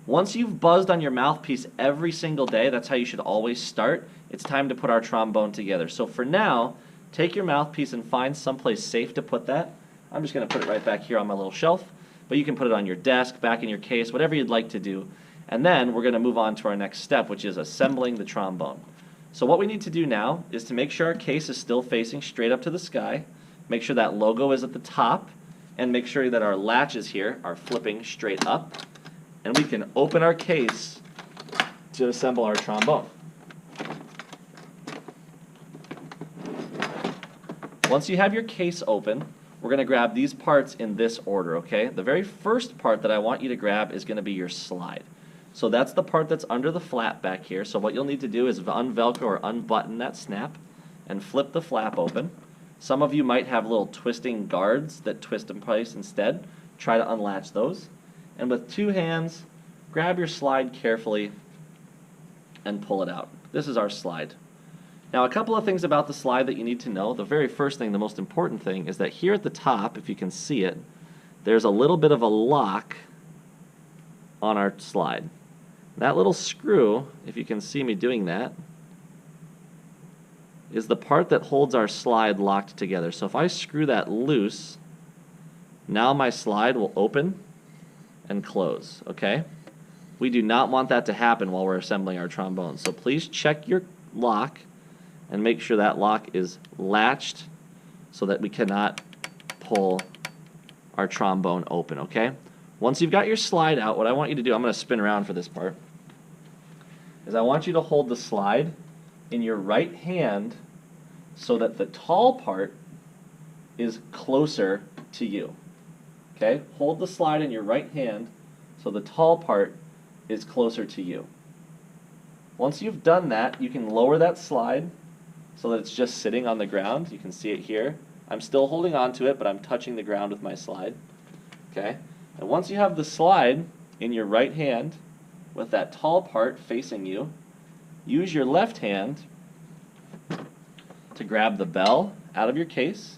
Once you've buzzed on your mouthpiece every single day, that's how you should always start, it's time to put our trombone together. So for now, take your mouthpiece and find someplace safe to put that. I'm just going to put it right back here on my little shelf, but you can put it on your desk, back in your case, whatever you'd like to do. And then we're going to move on to our next step, which is assembling the trombone. So what we need to do now is to make sure our case is still facing straight up to the sky, make sure that logo is at the top, and make sure that our latches here are flipping straight up. And we can open our case to assemble our trombone. Once you have your case open, we're going to grab these parts in this order, okay? The very first part that I want you to grab is going to be your slide. So that's the part that's under the flap back here. So what you'll need to do is unvelcro or unbutton that snap and flip the flap open. Some of you might have little twisting guards that twist in place instead. Try to unlatch those. And with two hands, grab your slide carefully and pull it out. This is our slide. Now, a couple of things about the slide that you need to know. The very first thing, the most important thing, is that here at the top, if you can see it, there's a little bit of a lock on our slide. That little screw, if you can see me doing that, is the part that holds our slide locked together. So if I screw that loose, now my slide will open and close, okay? We do not want that to happen while we're assembling our trombone. So please check your lock and make sure that lock is latched so that we cannot pull our trombone open, okay? Once you've got your slide out, what I want you to do, I'm going to spin around for this part, is I want you to hold the slide in your right hand so that the tall part is closer to you. Okay? Hold the slide in your right hand so the tall part is closer to you. Once you've done that, you can lower that slide so that it's just sitting on the ground. You can see it here. I'm still holding on to it, but I'm touching the ground with my slide. Okay? And once you have the slide in your right hand with that tall part facing you, use your left hand to grab the bell out of your case.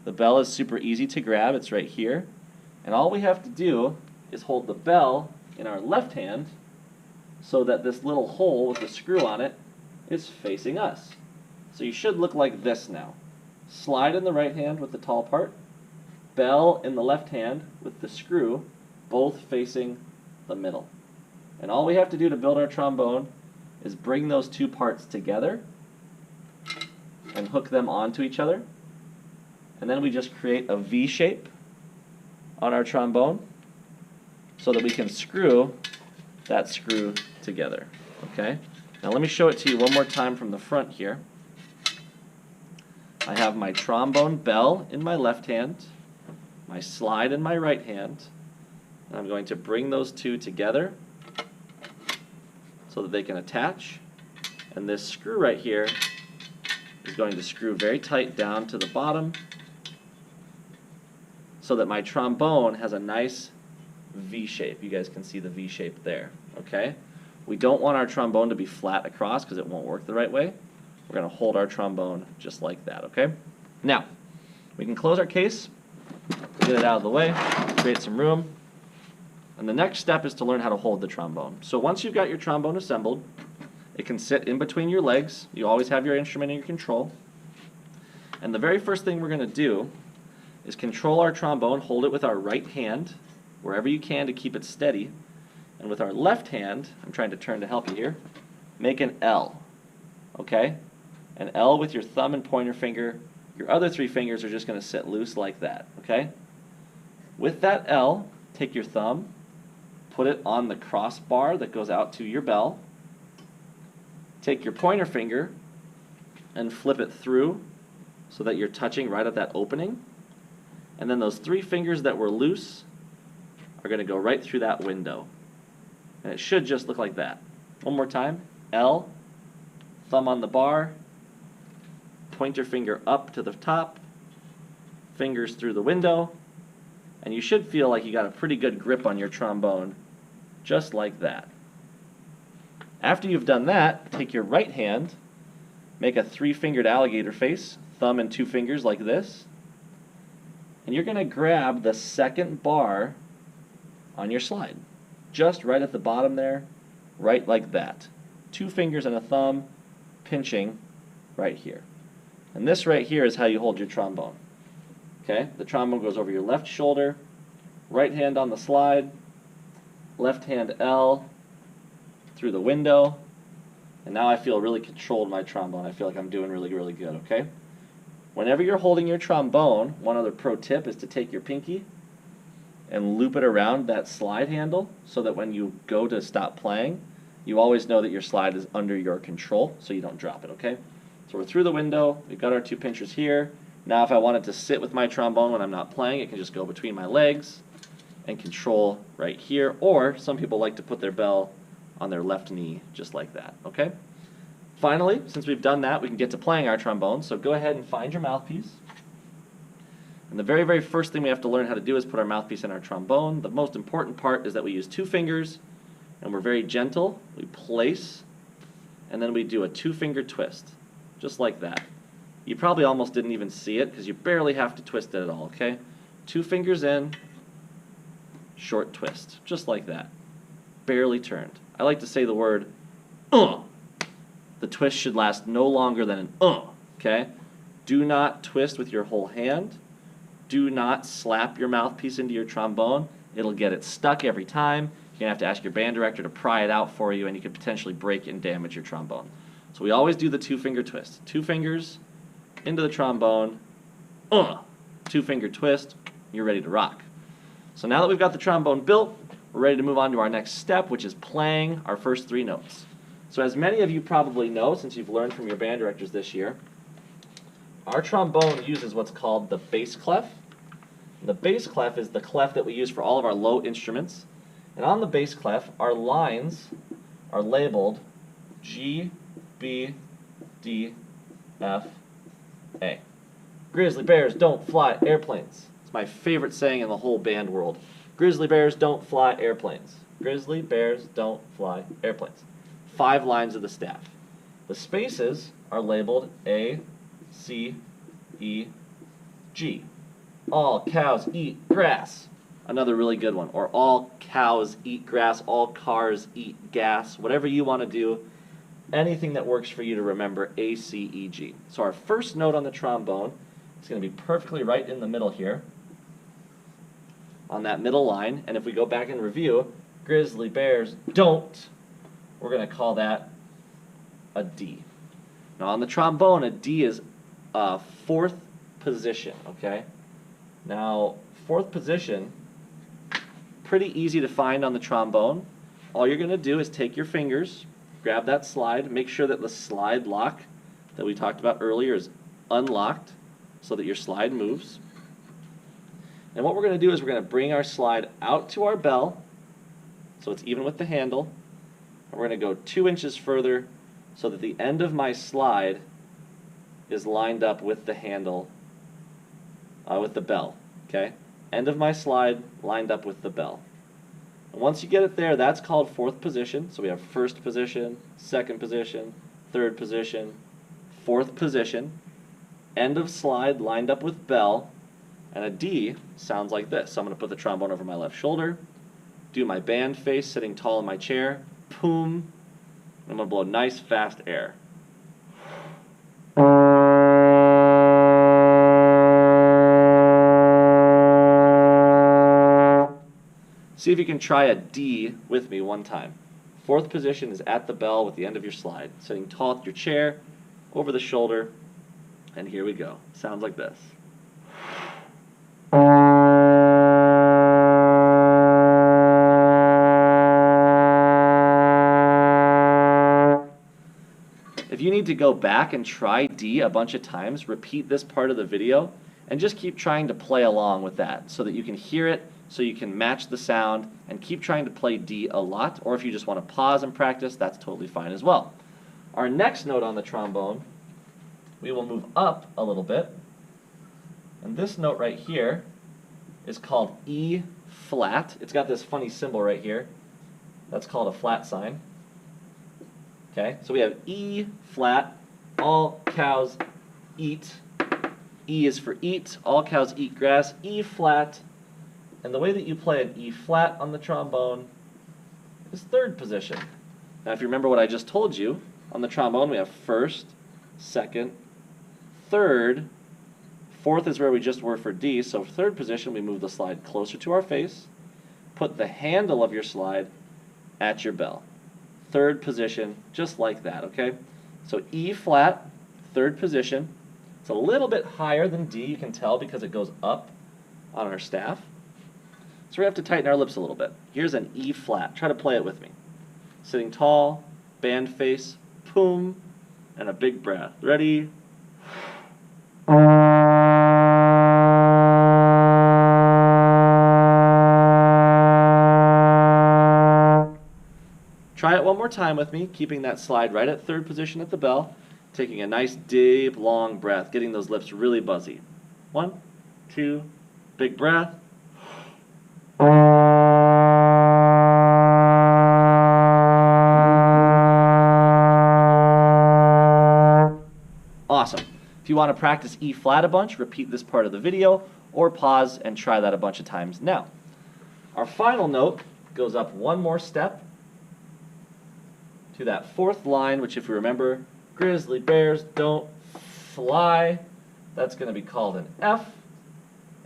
The bell is super easy to grab. It's right here. And all we have to do is hold the bell in our left hand so that this little hole with the screw on it is facing us. So you should look like this now. Slide in the right hand with the tall part, bell in the left hand with the screw, both facing the middle. And all we have to do to build our trombone is bring those two parts together and hook them onto each other. And then we just create a V shape on our trombone so that we can screw that screw together. Okay? Now let me show it to you one more time from the front here. I have my trombone bell in my left hand, my slide in my right hand, and I'm going to bring those two together so that they can attach. And this screw right here is going to screw very tight down to the bottom so that my trombone has a nice V shape. You guys can see the V shape there. Okay? We don't want our trombone to be flat across because it won't work the right way. We're going to hold our trombone just like that. Okay? Now, we can close our case, get it out of the way, create some room. And the next step is to learn how to hold the trombone. So once you've got your trombone assembled, it can sit in between your legs. You always have your instrument in your control. And the very first thing we're going to do is control our trombone, hold it with our right hand, wherever you can to keep it steady. And with our left hand, I'm trying to turn to help you here, make an L. Okay? An L with your thumb and pointer finger. Your other three fingers are just going to sit loose like that. Okay? With that L, take your thumb, put it on the crossbar that goes out to your bell. Take your pointer finger and flip it through so that you're touching right at that opening. And then those three fingers that were loose are going to go right through that window. And it should just look like that. One more time. L, thumb on the bar, pointer finger up to the top, fingers through the window, and you should feel like you got a pretty good grip on your trombone, just like that. After you've done that, take your right hand, make a three-fingered alligator face, thumb and two fingers like this, and you're going to grab the second bar on your slide. just right at the bottom there, right like that. 2 fingers and a thumb pinching right here. And this right here is how you hold your trombone. Okay? The trombone goes over your left shoulder, right hand on the slide, left hand L through the window, and now I feel really controlled in my trombone. I feel like I'm doing really, really good, okay? Whenever you're holding your trombone, one other pro tip is to take your pinky and loop it around that slide handle so that when you go to stop playing, you always know that your slide is under your control so you don't drop it, okay? So we're through the window, we've got our 2 pinchers here. Now if I wanted to sit with my trombone when I'm not playing, it can just go between my legs and control right here, or some people like to put their bell on their left knee just like that, okay? Finally, since we've done that, we can get to playing our trombone, so go ahead and find your mouthpiece. And the very, very first thing we have to learn how to do is put our mouthpiece in our trombone. The most important part is that we use 2 fingers, and we're very gentle. We place, and then we do a 2-finger twist, just like that. You probably almost didn't even see it because you barely have to twist it at all, okay? 2 fingers in, short twist, just like that. Barely turned. I like to say the word, The twist should last no longer than an okay? Do not twist with your whole hand. Do not slap your mouthpiece into your trombone. It'll get it stuck every time. You're going to have to ask your band director to pry it out for you, and you could potentially break and damage your trombone. So we always do the 2-finger twist. 2 fingers into the trombone, 2-finger twist, you're ready to rock. So now that we've got the trombone built, we're ready to move on to our next step, which is playing our first 3 notes. So as many of you probably know, since you've learned from your band directors this year, our trombone uses what's called the bass clef. And the bass clef is the clef that we use for all of our low instruments. And on the bass clef, our lines are labeled G, B, D, F, A. Grizzly bears don't fly airplanes. It's my favorite saying in the whole band world. Grizzly bears don't fly airplanes. Grizzly bears don't fly airplanes. 5 lines of the staff. The spaces are labeled A, C, E, G. All cows eat grass. Another really good one. Or all cows eat grass, all cars eat gas. Whatever you want to do, anything that works for you to remember A, C, E, G. So our first note on the trombone is going to be perfectly right in the middle here, on that middle line. And if we go back and review, grizzly bears don't, we're going to call that a D. Now on the trombone, a D is a 4th position, okay? Now, 4th position, pretty easy to find on the trombone. All you're going to do is take your fingers, grab that slide, make sure that the slide lock that we talked about earlier is unlocked so that your slide moves. And what we're going to do is we're going to bring our slide out to our bell so it's even with the handle. And we're going to go 2 inches further so that the end of my slide is lined up with the handle, with the bell, okay? End of my slide lined up with the bell. And once you get it there, that's called 4th position. So we have 1st position, 2nd position, 3rd position, 4th position, end of slide lined up with bell, and a D sounds like this. So I'm going to put the trombone over my left shoulder, do my band face sitting tall in my chair, boom, and I'm going to blow nice fast air. See if you can try a D with me one time. 4th position is at the bell with the end of your slide, sitting tall at your chair, over the shoulder, and here we go. Sounds like this. If you need to go back and try D a bunch of times, repeat this part of the video, and just keep trying to play along with that so that you can hear it, so you can match the sound, and keep trying to play D a lot. Or if you just want to pause and practice, that's totally fine as well. Our next note on the trombone, we will move up a little bit. And this note right here is called E flat. It's got this funny symbol right here. That's called a flat sign. Okay, so we have E flat, all cows eat. E is for eat, all cows eat grass, E flat. And the way that you play an E flat on the trombone is third position. Now if you remember what I just told you, on the trombone we have first, second, third, fourth is where we just were for D, so third position we move the slide closer to our face, put the handle of your slide at your bell. Third position, just like that, okay? So E flat, third position. It's a little bit higher than D, you can tell because it goes up on our staff. So we have to tighten our lips a little bit. Here's an E flat. Try to play it with me. Sitting tall, band face, boom, and a big breath. Ready? Try it one more time with me, keeping that slide right at third position at the bell, taking a nice deep, long breath, getting those lips really buzzy. 1, 2, big breath. Awesome. If you want to practice E flat a bunch, repeat this part of the video, or pause and try that a bunch of times now. Our final note goes up one more step to that fourth line, which if you remember, grizzly bears don't fly. That's going to be called an F.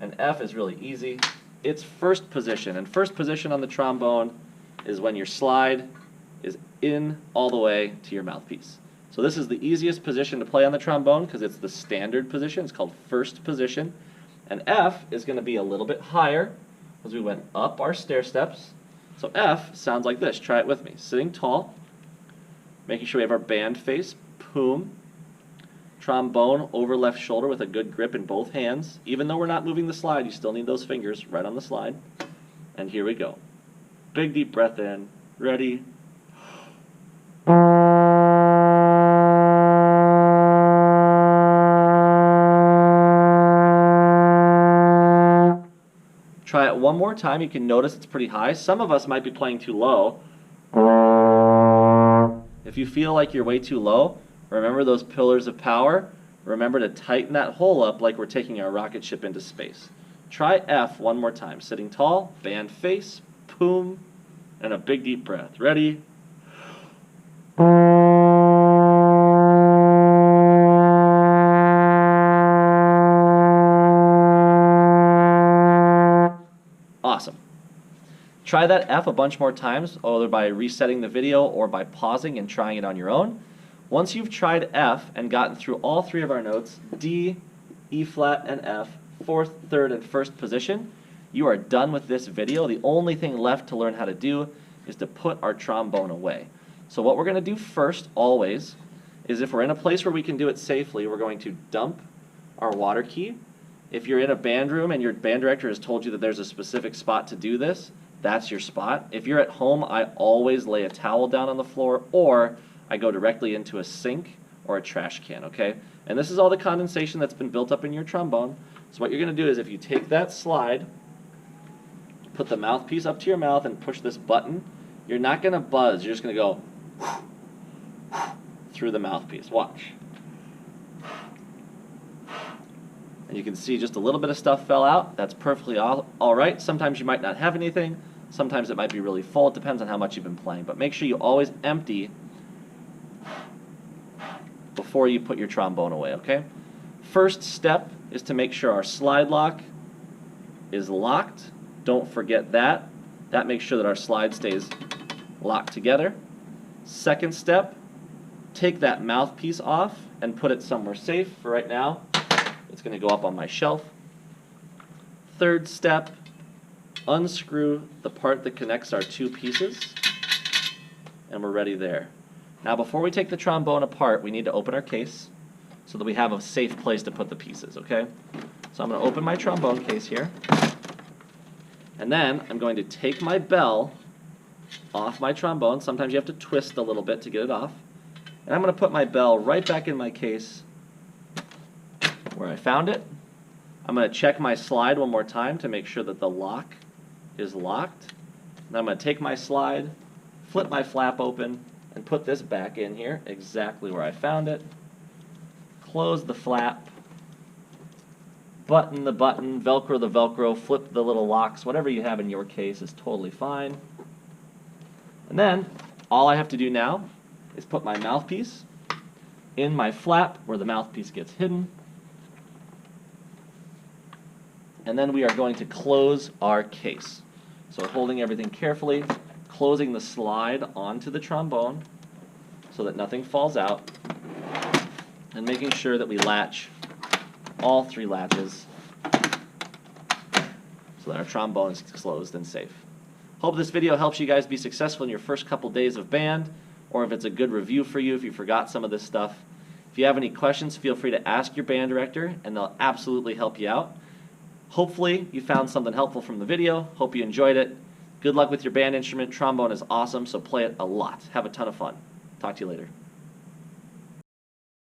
An F is really easy. It's first position, and first position on the trombone is when your slide is in all the way to your mouthpiece. So this is the easiest position to play on the trombone because it's the standard position. It's called first position. And F is going to be a little bit higher as we went up our stair steps. So F sounds like this. Try it with me. Sitting tall, making sure we have our band face, boom. Trombone over left shoulder with a good grip in both hands. Even though we're not moving the slide, you still need those fingers right on the slide. And here we go. Big deep breath in. Ready? Try it one more time. You can notice it's pretty high. Some of us might be playing too low. If you feel like you're way too low, remember those pillars of power. Remember to tighten that hole up like we're taking our rocket ship into space. Try F one more time. Sitting tall, band face, boom, and a big deep breath. Ready? Awesome. Try that F a bunch more times, either by resetting the video or by pausing and trying it on your own. Once you've tried F and gotten through all three of our notes, D, E flat, and F, fourth, third, and first position, you are done with this video. The only thing left to learn how to do is to put our trombone away. So what we're going to do first, always, is if we're in a place where we can do it safely, we're going to dump our water key. If you're in a band room and your band director has told you that there's a specific spot to do this, that's your spot. If you're at home, I always lay a towel down on the floor, or I go directly into a sink or a trash can, okay? And this is all the condensation that's been built up in your trombone. So what you're going to do is if you take that slide, put the mouthpiece up to your mouth and push this button, you're not going to buzz. You're just going to go through the mouthpiece. Watch. And you can see just a little bit of stuff fell out. That's perfectly all right. Sometimes you might not have anything. Sometimes it might be really full. It depends on how much you've been playing. But make sure you always empty before you put your trombone away, okay? First step is to make sure our slide lock is locked. Don't forget that. That makes sure that our slide stays locked together. Second step, take that mouthpiece off and put it somewhere safe. For right now, it's going to go up on my shelf. Third step, unscrew the part that connects our two pieces, and we're ready there. Now before we take the trombone apart, we need to open our case so that we have a safe place to put the pieces, okay? So I'm going to open my trombone case here, and then I'm going to take my bell off my trombone. Sometimes you have to twist a little bit to get it off. And I'm going to put my bell right back in my case where I found it. I'm going to check my slide one more time to make sure that the lock is locked. Then I'm going to take my slide, flip my flap open, and put this back in here exactly where I found it. Close the flap, button the button, Velcro the Velcro, flip the little locks. Whatever you have in your case is totally fine. And then all I have to do now is put my mouthpiece in my flap where the mouthpiece gets hidden. And then we are going to close our case. So we're holding everything carefully, closing the slide onto the trombone so that nothing falls out, and making sure that we latch all 3 latches so that our trombone is closed and safe. Hope this video helps you guys be successful in your first couple days of band, or if it's a good review for you if you forgot some of this stuff. If you have any questions, feel free to ask your band director, and they'll absolutely help you out. Hopefully you found something helpful from the video. Hope you enjoyed it. Good luck with your band instrument. Trombone is awesome, so play it a lot. Have a ton of fun. Talk to you later.